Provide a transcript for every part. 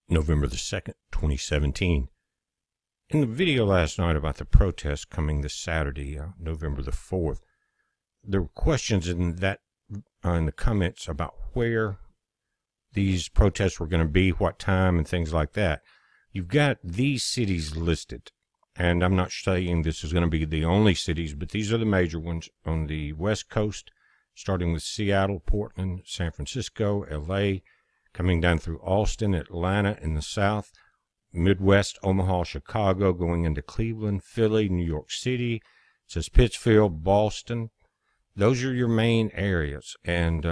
November the 2nd, 2017. In the video last night about the protest coming this Saturday, November the 4th, there were questions in the comments about where these protests were going to be, what time, and things like that. You've got these cities listed, and I'm not saying this is going to be the only cities, but these are the major ones on the West Coast, starting with Seattle, Portland, San Francisco, LA, coming down through Austin, Atlanta in the south, Midwest, Omaha, Chicago, going into Cleveland, Philly, New York City. It says Pittsfield, Boston. Those are your main areas. And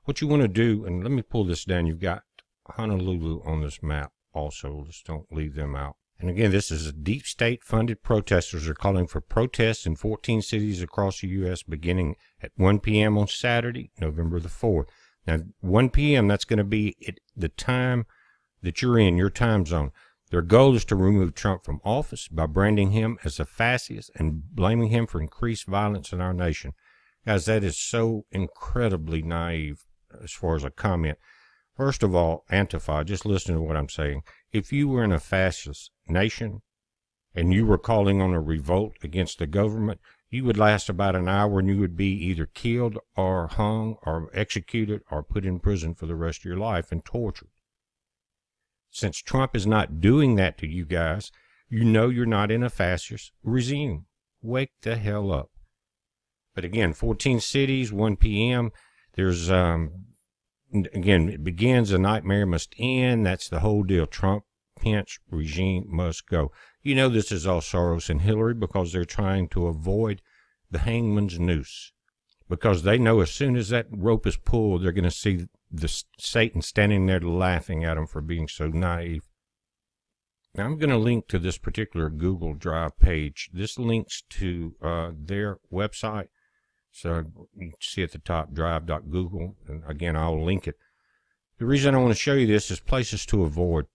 what you want to do, and let me pull this down, you've got Honolulu on this map also. Just don't leave them out. And again, this is a deep state-funded protesters are calling for protests in 14 cities across the U.S. beginning at 1 p.m. on Saturday, November the 4th. Now, 1 p.m., that's going to be the time that you're in, your time zone. Their goal is to remove Trump from office by branding him as a fascist and blaming him for increased violence in our nation. Guys, that is so incredibly naive as far as a comment. First of all, Antifa, just listen to what I'm saying. If you were in a fascist nation and you were calling on a revolt against the government, you would last about an hour and you would be either killed or hung or executed or put in prison for the rest of your life and tortured. Since Trump is not doing that to you guys, you know you're not in a fascist regime. Wake the hell up. But again, 14 cities, 1 p.m. There's, again, it begins, a nightmare must end. That's the whole deal. Trump, Pence regime must go. You know this is all Soros and Hillary because they're trying to avoid the hangman's noose. Because they know as soon as that rope is pulled, they're going to see the Satan standing there laughing at them for being so naive. Now, I'm going to link to this particular Google Drive page. This links to their website. So you can see at the top, drive.google. And again, I'll link it. The reason I want to show you this is places to avoid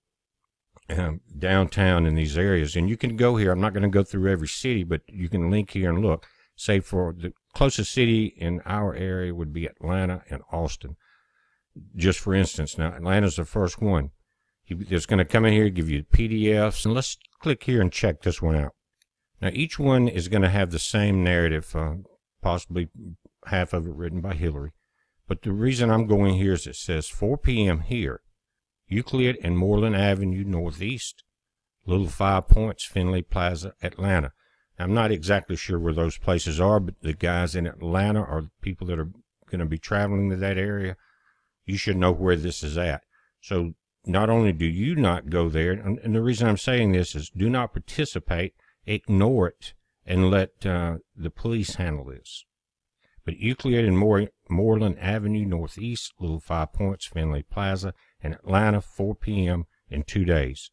downtown in these areas. And you can go here. I'm not going to go through every city, but you can link here and look. Say for the closest city in our area would be Atlanta and Austin. Just for instance, now Atlanta's the first one. It's going to come in here, give you PDFs, and let's click here and check this one out. Now each one is going to have the same narrative, possibly half of it written by Hillary. But the reason I'm going here is it says 4 p.m. here, Euclid and Moreland Avenue Northeast, Little 5 Points, Finley Plaza, Atlanta. I'm not exactly sure where those places are, but the guys in Atlanta are the people that are going to be traveling to that area. You should know where this is at. So not only do you not go there, and the reason I'm saying this is do not participate, ignore it, and let the police handle this. But Euclid and Moreland Avenue Northeast, Little 5 Points, Finley Plaza, and Atlanta, 4 p.m. in 2 days.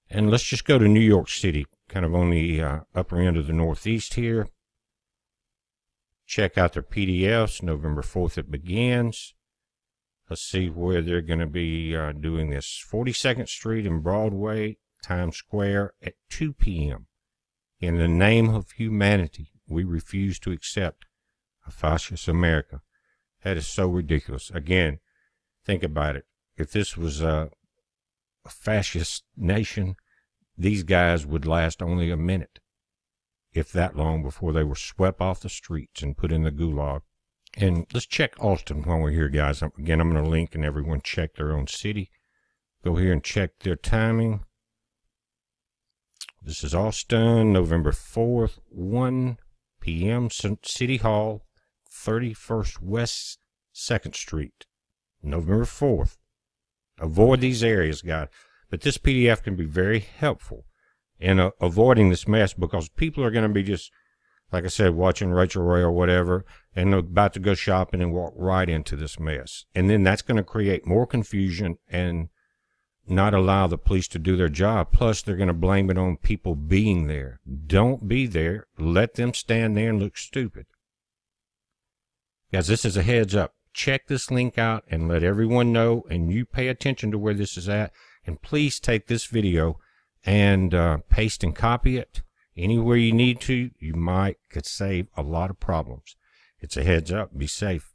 And let's just go to New York City, kind of on the upper end of the Northeast here. Check out their PDFs. November 4th it begins. Let's see where they're going to be doing this. 42nd Street and Broadway, Times Square at 2 p.m. In the name of humanity, we refuse to accept a fascist America. That is so ridiculous. Again, think about it. If this was a fascist nation, these guys would last only a minute, if that long, before they were swept off the streets and put in the gulag. And let's check Austin while we're here, guys. Again, I'm going to link and everyone check their own city. Go here and check their timing. This is Austin, November 4th, 1 p.m. City Hall, 31st West 2nd Street, November 4th. Avoid these areas, guys. But this PDF can be very helpful in avoiding this mess, because people are going to be just, like I said, watching Rachel Ray or whatever, and they're about to go shopping and walk right into this mess. And then that's going to create more confusion and not allow the police to do their job. Plus, they're going to blame it on people being there. Don't be there. Let them stand there and look stupid. Guys, this is a heads up. Check this link out and let everyone know, and you pay attention to where this is at. And please take this video and paste and copy it anywhere you need to. You could save a lot of problems. It's a heads up. Be safe.